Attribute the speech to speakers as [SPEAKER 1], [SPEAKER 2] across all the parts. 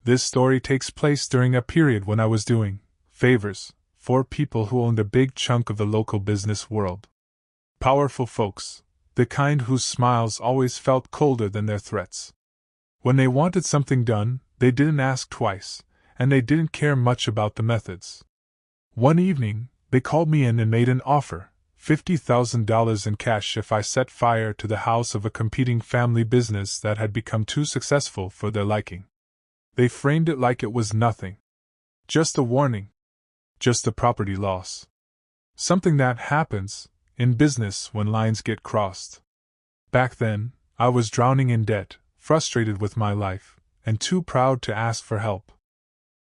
[SPEAKER 1] This story takes place during a period when I was doing favors for people who owned a big chunk of the local business world. Powerful folks, the kind whose smiles always felt colder than their threats. When they wanted something done, they didn't ask twice, and they didn't care much about the methods. One evening, they called me in and made an offer, $50,000 in cash if I set fire to the house of a competing family business that had become too successful for their liking. They framed it like it was nothing. Just a warning. Just a property loss. Something that happens in business when lines get crossed. Back then, I was drowning in debt, frustrated with my life, and too proud to ask for help.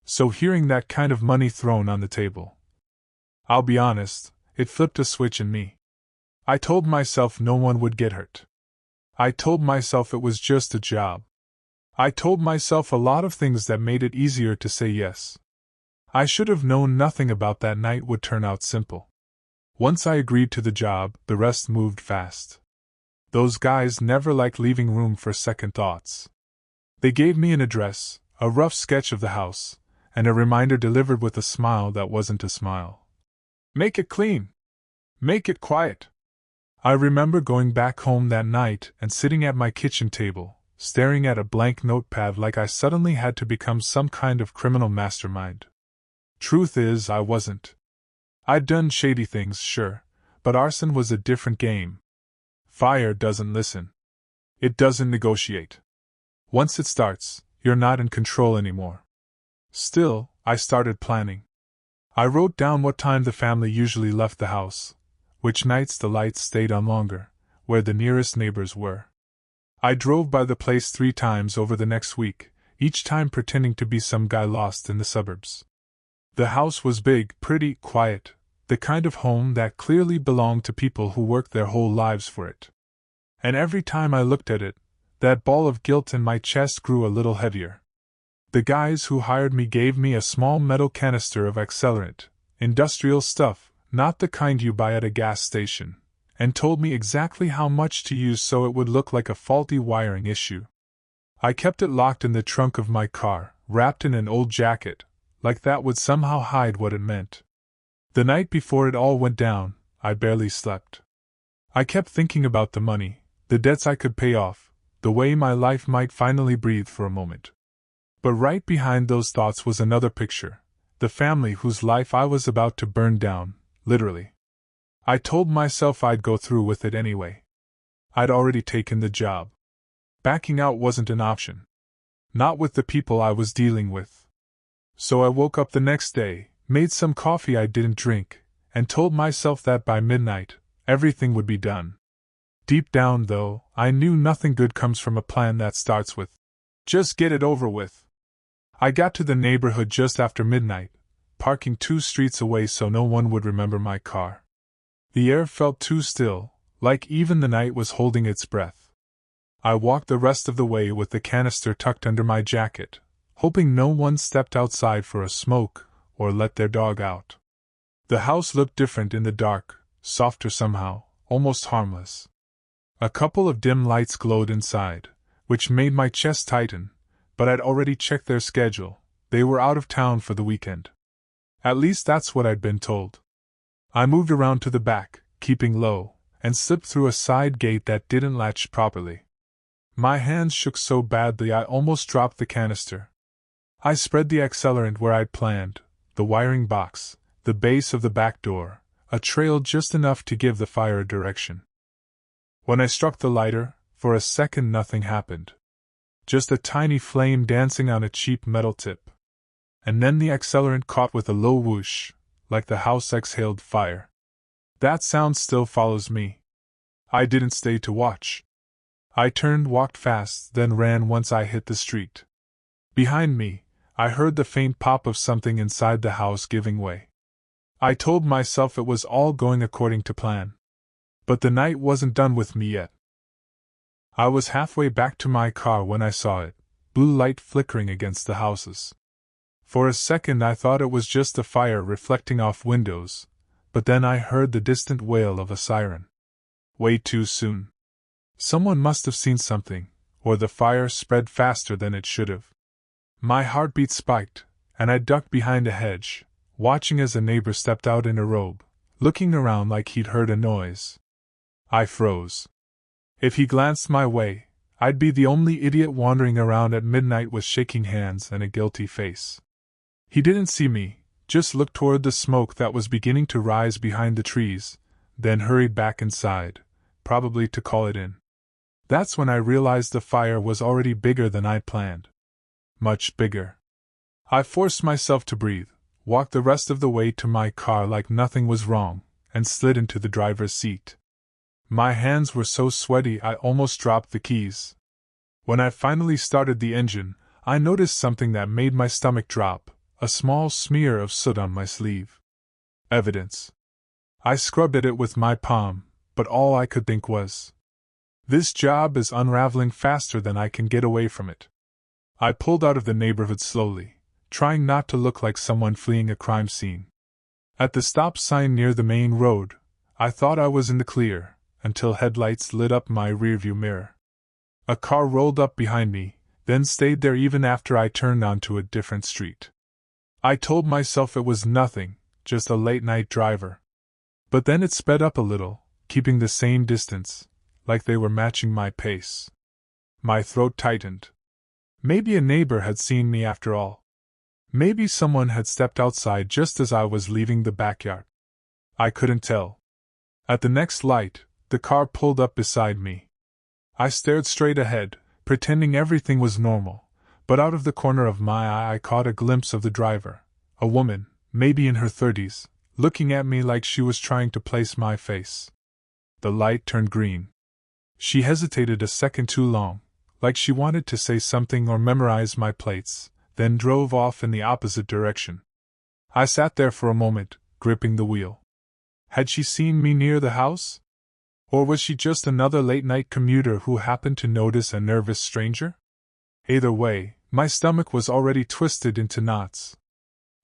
[SPEAKER 1] So hearing that kind of money thrown on the table, I'll be honest, it flipped a switch in me. I told myself no one would get hurt. I told myself it was just a job. I told myself a lot of things that made it easier to say yes. I should have known nothing about that night would turn out simple. Once I agreed to the job, the rest moved fast. Those guys never liked leaving room for second thoughts. They gave me an address, a rough sketch of the house, and a reminder delivered with a smile that wasn't a smile. Make it clean. Make it quiet. I remember going back home that night and sitting at my kitchen table, staring at a blank notepad like I suddenly had to become some kind of criminal mastermind. Truth is, I wasn't. I'd done shady things, sure, but arson was a different game. Fire doesn't listen. It doesn't negotiate. Once it starts, you're not in control anymore. Still, I started planning. I wrote down what time the family usually left the house, which nights the lights stayed on longer, where the nearest neighbors were. I drove by the place 3 times over the next week, each time pretending to be some guy lost in the suburbs. The house was big, pretty, quiet, the kind of home that clearly belonged to people who worked their whole lives for it. And every time I looked at it, that ball of guilt in my chest grew a little heavier. The guys who hired me gave me a small metal canister of accelerant, industrial stuff, not the kind you buy at a gas station, and told me exactly how much to use so it would look like a faulty wiring issue. I kept it locked in the trunk of my car, wrapped in an old jacket, like that would somehow hide what it meant. The night before it all went down, I barely slept. I kept thinking about the money, the debts I could pay off, the way my life might finally breathe for a moment. But right behind those thoughts was another picture, the family whose life I was about to burn down, literally. I told myself I'd go through with it anyway. I'd already taken the job. Backing out wasn't an option. Not with the people I was dealing with. So I woke up the next day, made some coffee I didn't drink, and told myself that by midnight, everything would be done. Deep down, though, I knew nothing good comes from a plan that starts with, just get it over with. I got to the neighborhood just after midnight, parking 2 streets away so no one would remember my car. The air felt too still, like even the night was holding its breath. I walked the rest of the way with the canister tucked under my jacket, hoping no one stepped outside for a smoke or let their dog out. The house looked different in the dark, softer somehow, almost harmless. A couple of dim lights glowed inside, which made my chest tighten, but I'd already checked their schedule. They were out of town for the weekend. At least that's what I'd been told. I moved around to the back, keeping low, and slipped through a side gate that didn't latch properly. My hands shook so badly I almost dropped the canister. I spread the accelerant where I'd planned, the wiring box, the base of the back door, a trail just enough to give the fire a direction. When I struck the lighter, for a second nothing happened. Just a tiny flame dancing on a cheap metal tip. And then the accelerant caught with a low whoosh, like the house exhaled fire. That sound still follows me. I didn't stay to watch. I turned, walked fast, then ran once I hit the street. Behind me, I heard the faint pop of something inside the house giving way. I told myself it was all going according to plan. But the night wasn't done with me yet. I was halfway back to my car when I saw it, blue light flickering against the houses. For a second I thought it was just the fire reflecting off windows, but then I heard the distant wail of a siren. Way too soon. Someone must have seen something, or the fire spread faster than it should have. My heartbeat spiked, and I ducked behind a hedge, watching as a neighbor stepped out in a robe, looking around like he'd heard a noise. I froze. If he glanced my way, I'd be the only idiot wandering around at midnight with shaking hands and a guilty face. He didn't see me, just looked toward the smoke that was beginning to rise behind the trees, then hurried back inside, probably to call it in. That's when I realized the fire was already bigger than I'd planned. Much bigger. I forced myself to breathe, walked the rest of the way to my car like nothing was wrong, and slid into the driver's seat. My hands were so sweaty I almost dropped the keys. When I finally started the engine, I noticed something that made my stomach drop, a small smear of soot on my sleeve. Evidence. I scrubbed at it with my palm, but all I could think was, this job is unraveling faster than I can get away from it. I pulled out of the neighborhood slowly, trying not to look like someone fleeing a crime scene. At the stop sign near the main road, I thought I was in the clear, until headlights lit up my rearview mirror. A car rolled up behind me, then stayed there even after I turned onto a different street. I told myself it was nothing, just a late-night driver. But then it sped up a little, keeping the same distance, like they were matching my pace. My throat tightened. Maybe a neighbor had seen me after all. Maybe someone had stepped outside just as I was leaving the backyard. I couldn't tell. At the next light, the car pulled up beside me. I stared straight ahead, pretending everything was normal, but out of the corner of my eye I caught a glimpse of the driver, a woman, maybe in her 30s, looking at me like she was trying to place my face. The light turned green. She hesitated a second too long, like she wanted to say something or memorize my plates, then drove off in the opposite direction. I sat there for a moment, gripping the wheel. Had she seen me near the house? Or was she just another late-night commuter who happened to notice a nervous stranger? Either way, my stomach was already twisted into knots.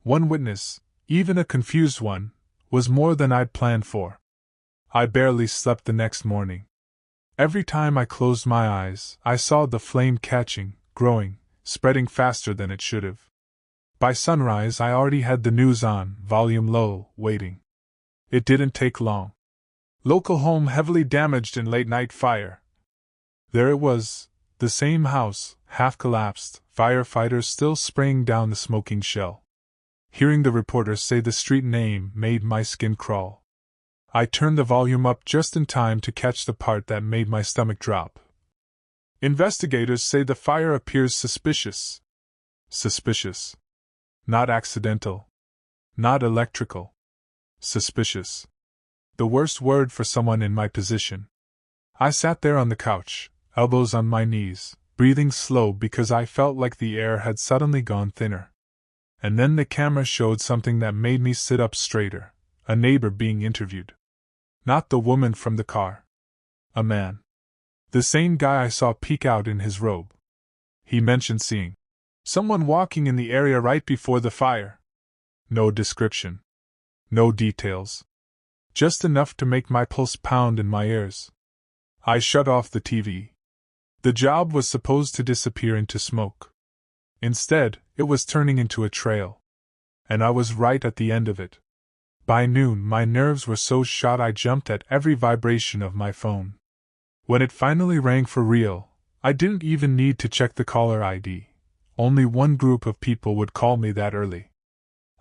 [SPEAKER 1] One witness, even a confused one, was more than I'd planned for. I barely slept the next morning. Every time I closed my eyes, I saw the flame catching, growing, spreading faster than it should have. By sunrise I already had the news on, volume low, waiting. It didn't take long. Local home heavily damaged in late-night fire. There it was, the same house, half collapsed, firefighters still spraying down the smoking shell. Hearing the reporter say the street name made my skin crawl. I turned the volume up just in time to catch the part that made my stomach drop. Investigators say the fire appears suspicious. Suspicious. Not accidental. Not electrical. Suspicious. The worst word for someone in my position. I sat there on the couch, elbows on my knees, breathing slow because I felt like the air had suddenly gone thinner. And then the camera showed something that made me sit up straighter, a neighbor being interviewed. Not the woman from the car. A man. The same guy I saw peek out in his robe. He mentioned seeing someone walking in the area right before the fire. No description. No details. Just enough to make my pulse pound in my ears. I shut off the TV. The job was supposed to disappear into smoke. Instead, it was turning into a trail. And I was right at the end of it. By noon, my nerves were so shot I jumped at every vibration of my phone. When it finally rang for real, I didn't even need to check the caller ID. Only one group of people would call me that early.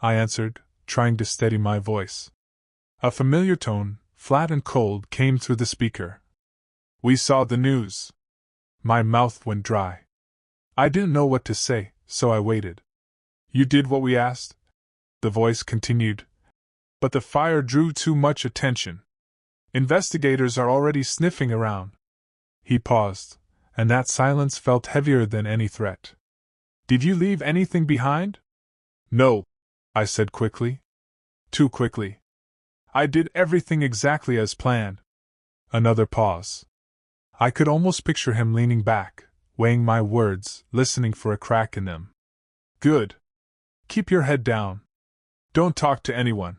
[SPEAKER 1] I answered, trying to steady my voice. A familiar tone, flat and cold, came through the speaker. "We saw the news." My mouth went dry. I didn't know what to say, so I waited. "You did what we asked?" The voice continued. "But the fire drew too much attention. Investigators are already sniffing around." He paused, and that silence felt heavier than any threat. "Did you leave anything behind?" "No," I said quickly. Too quickly. "I did everything exactly as planned." Another pause. I could almost picture him leaning back, weighing my words, listening for a crack in them. "Good. Keep your head down. Don't talk to anyone.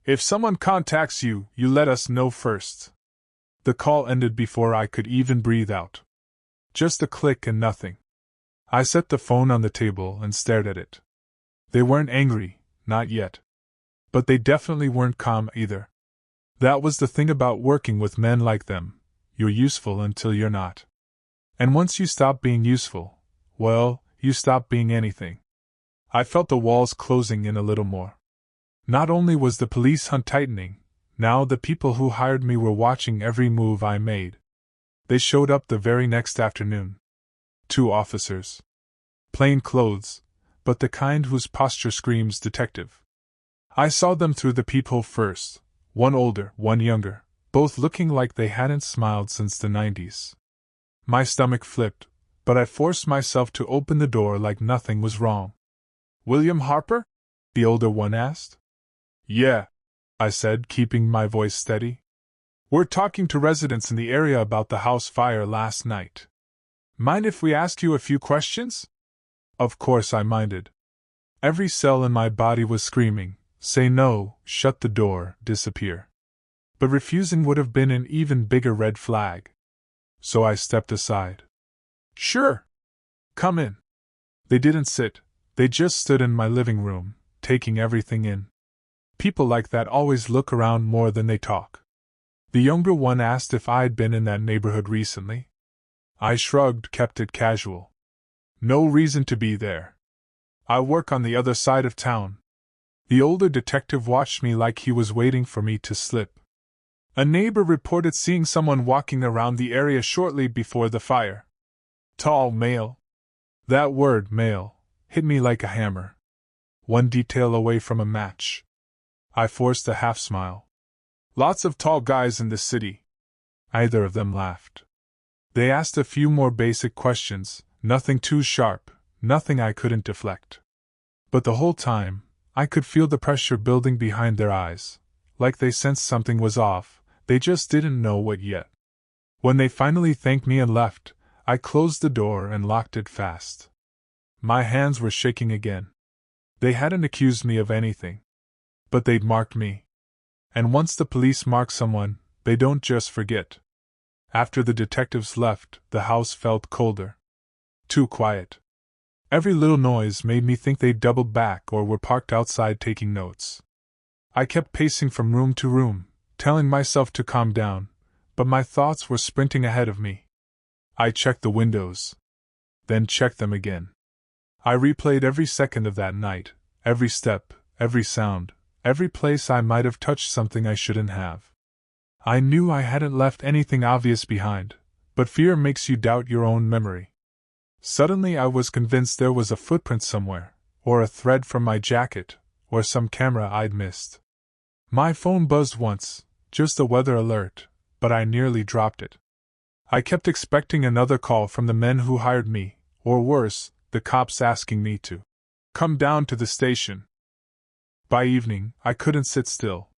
[SPEAKER 1] If someone contacts you, you let us know first." The call ended before I could even breathe out. Just a click and nothing. I set the phone on the table and stared at it. They weren't angry, not yet. But they definitely weren't calm either. That was the thing about working with men like them. You're useful until you're not. And once you stop being useful, well, you stop being anything. I felt the walls closing in a little more. Not only was the police hunt tightening, now the people who hired me were watching every move I made. They showed up the very next afternoon. 2 officers. Plain clothes, but the kind whose posture screams detective. I saw them through the peephole first, one older, one younger, both looking like they hadn't smiled since the 90s. My stomach flipped, but I forced myself to open the door like nothing was wrong. "William Harper?" the older one asked. "Yeah," I said, keeping my voice steady. "We're talking to residents in the area about the house fire last night. Mind if we ask you a few questions?" Of course I minded. Every cell in my body was screaming, say no, shut the door, disappear. But refusing would have been an even bigger red flag. So I stepped aside. "Sure. Come in." They didn't sit, they just stood in my living room, taking everything in. People like that always look around more than they talk. The younger one asked if I'd been in that neighborhood recently. I shrugged, kept it casual. "No reason to be there. I work on the other side of town." The older detective watched me like he was waiting for me to slip. "A neighbor reported seeing someone walking around the area shortly before the fire. Tall male." That word, male, hit me like a hammer. One detail away from a match. I forced a half smile. "Lots of tall guys in the city." Either of them laughed. They asked a few more basic questions, nothing too sharp, nothing I couldn't deflect. But the whole time, I could feel the pressure building behind their eyes, like they sensed something was off, they just didn't know what yet. When they finally thanked me and left, I closed the door and locked it fast. My hands were shaking again. They hadn't accused me of anything. But they'd marked me. And once the police mark someone, they don't just forget. After the detectives left, the house felt colder. Too quiet. Every little noise made me think they'd doubled back or were parked outside taking notes. I kept pacing from room to room, telling myself to calm down, but my thoughts were sprinting ahead of me. I checked the windows. Then checked them again. I replayed every second of that night, every step, every sound, every place I might have touched something I shouldn't have. I knew I hadn't left anything obvious behind, but fear makes you doubt your own memory. Suddenly I was convinced there was a footprint somewhere, or a thread from my jacket, or some camera I'd missed. My phone buzzed once, just a weather alert, but I nearly dropped it. I kept expecting another call from the men who hired me, or worse, the cops asking me to come down to the station. By evening, I couldn't sit still.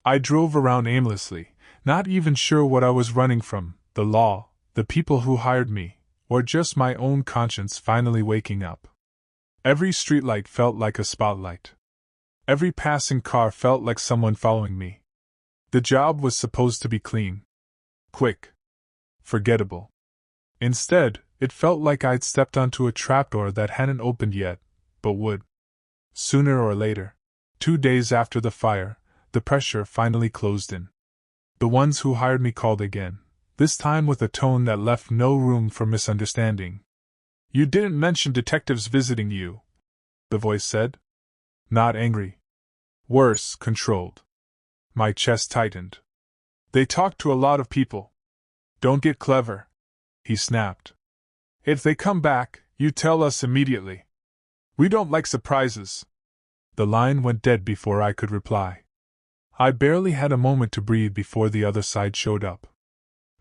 [SPEAKER 1] I drove around aimlessly, not even sure what I was running from, the law, the people who hired me, or just my own conscience finally waking up. Every streetlight felt like a spotlight. Every passing car felt like someone following me. The job was supposed to be clean, quick, forgettable. Instead, it felt like I'd stepped onto a trapdoor that hadn't opened yet, but would. Sooner or later, 2 days after the fire, the pressure finally closed in. The ones who hired me called again, this time with a tone that left no room for misunderstanding. "You didn't mention detectives visiting you," the voice said. Not angry. Worse, controlled. My chest tightened. "They talk to a lot of people. Don't get clever," he snapped. "If they come back, you tell us immediately. We don't like surprises." The line went dead before I could reply. I barely had a moment to breathe before the other side showed up.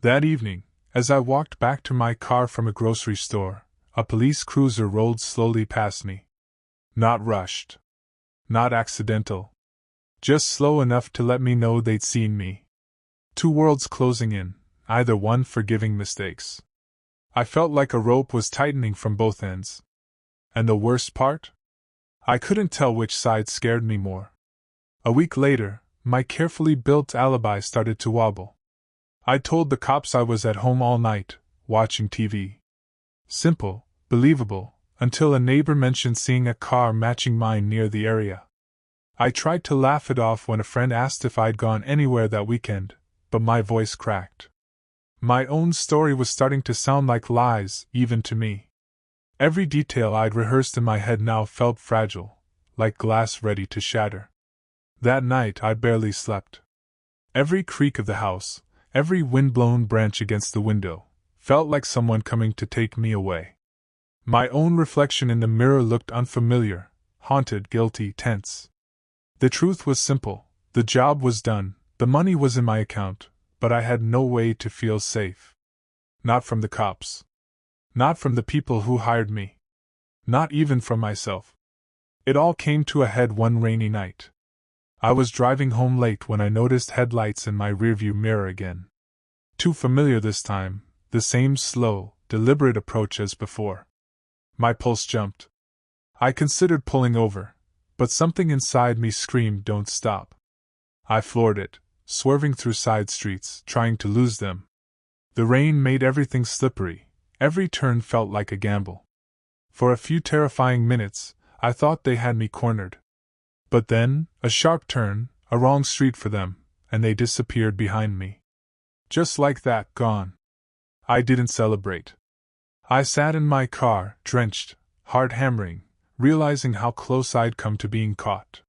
[SPEAKER 1] That evening, as I walked back to my car from a grocery store, a police cruiser rolled slowly past me. Not rushed. Not accidental. Just slow enough to let me know they'd seen me. 2 worlds closing in, either one forgiving mistakes. I felt like a rope was tightening from both ends. And the worst part? I couldn't tell which side scared me more. A week later, my carefully built alibi started to wobble. I told the cops I was at home all night, watching TV. Simple, believable, until a neighbor mentioned seeing a car matching mine near the area. I tried to laugh it off when a friend asked if I'd gone anywhere that weekend, but my voice cracked. My own story was starting to sound like lies, even to me. Every detail I'd rehearsed in my head now felt fragile, like glass ready to shatter. That night I barely slept. Every creak of the house, every wind-blown branch against the window, felt like someone coming to take me away. My own reflection in the mirror looked unfamiliar, haunted, guilty, tense. The truth was simple. The job was done, the money was in my account, but I had no way to feel safe. Not from the cops. Not from the people who hired me. Not even from myself. It all came to a head one rainy night. I was driving home late when I noticed headlights in my rearview mirror again. Too familiar this time, the same slow, deliberate approach as before. My pulse jumped. I considered pulling over, but something inside me screamed, "Don't stop." I floored it, swerving through side streets, trying to lose them. The rain made everything slippery, every turn felt like a gamble. For a few terrifying minutes, I thought they had me cornered. But then, a sharp turn, a wrong street for them, and they disappeared behind me. Just like that, gone. I didn't celebrate. I sat in my car, drenched, heart hammering, realizing how close I'd come to being caught.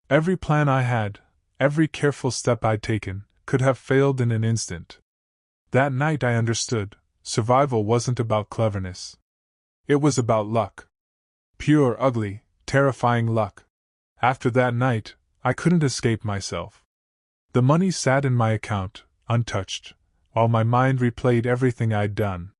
[SPEAKER 1] Every plan I had, every careful step I'd taken, could have failed in an instant. That night I understood, survival wasn't about cleverness. It was about luck. Pure, ugly, terrifying luck. After that night, I couldn't escape myself. The money sat in my account, untouched, while my mind replayed everything I'd done.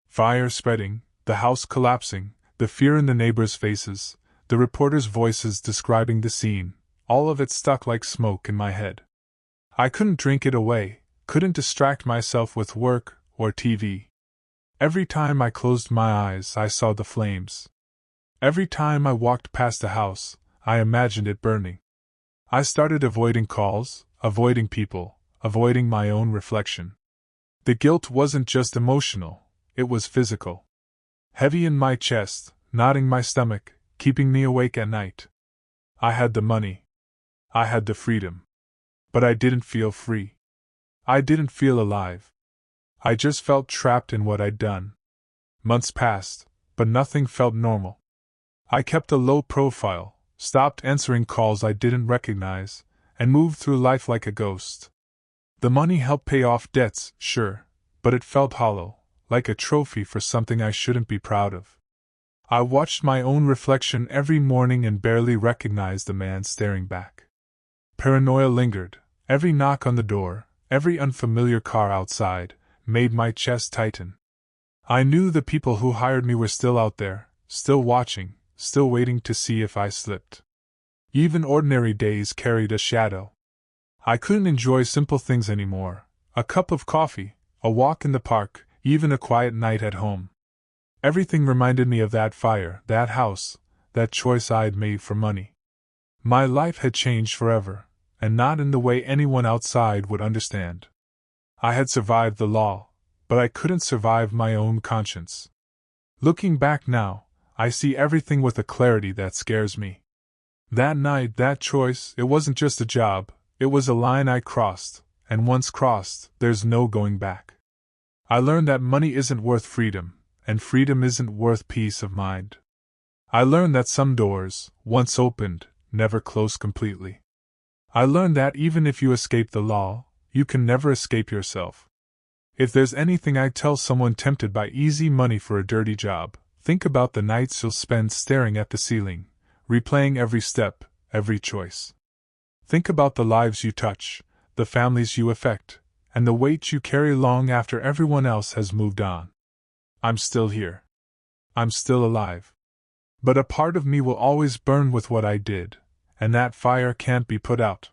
[SPEAKER 1] Fire spreading, the house collapsing, the fear in the neighbors' faces, the reporters' voices describing the scene, all of it stuck like smoke in my head. I couldn't drink it away, couldn't distract myself with work or TV. Every time I closed my eyes, I saw the flames. Every time I walked past the house, I imagined it burning. I started avoiding calls, avoiding people, avoiding my own reflection. The guilt wasn't just emotional, it was physical. Heavy in my chest, knotting my stomach, keeping me awake at night. I had the money. I had the freedom. But I didn't feel free. I didn't feel alive. I just felt trapped in what I'd done. Months passed, but nothing felt normal. I kept a low profile, stopped answering calls I didn't recognize, and moved through life like a ghost. The money helped pay off debts, sure, but it felt hollow, like a trophy for something I shouldn't be proud of. I watched my own reflection every morning and barely recognized the man staring back. Paranoia lingered. Every knock on the door, every unfamiliar car outside, made my chest tighten. I knew the people who hired me were still out there, still watching, still waiting to see if I slipped. Even ordinary days carried a shadow. I couldn't enjoy simple things anymore. A cup of coffee, a walk in the park, even a quiet night at home. Everything reminded me of that fire, that house, that choice I'd made for money. My life had changed forever, and not in the way anyone outside would understand. I had survived the law, but I couldn't survive my own conscience. Looking back now, I see everything with a clarity that scares me. That night, that choice, it wasn't just a job, it was a line I crossed, and once crossed, there's no going back. I learned that money isn't worth freedom, and freedom isn't worth peace of mind. I learned that some doors, once opened, never close completely. I learned that even if you escape the law, you can never escape yourself. If there's anything I'd tell someone tempted by easy money for a dirty job, think about the nights you'll spend staring at the ceiling, replaying every step, every choice. Think about the lives you touch, the families you affect, and the weight you carry long after everyone else has moved on. I'm still here. I'm still alive. But a part of me will always burn with what I did, and that fire can't be put out.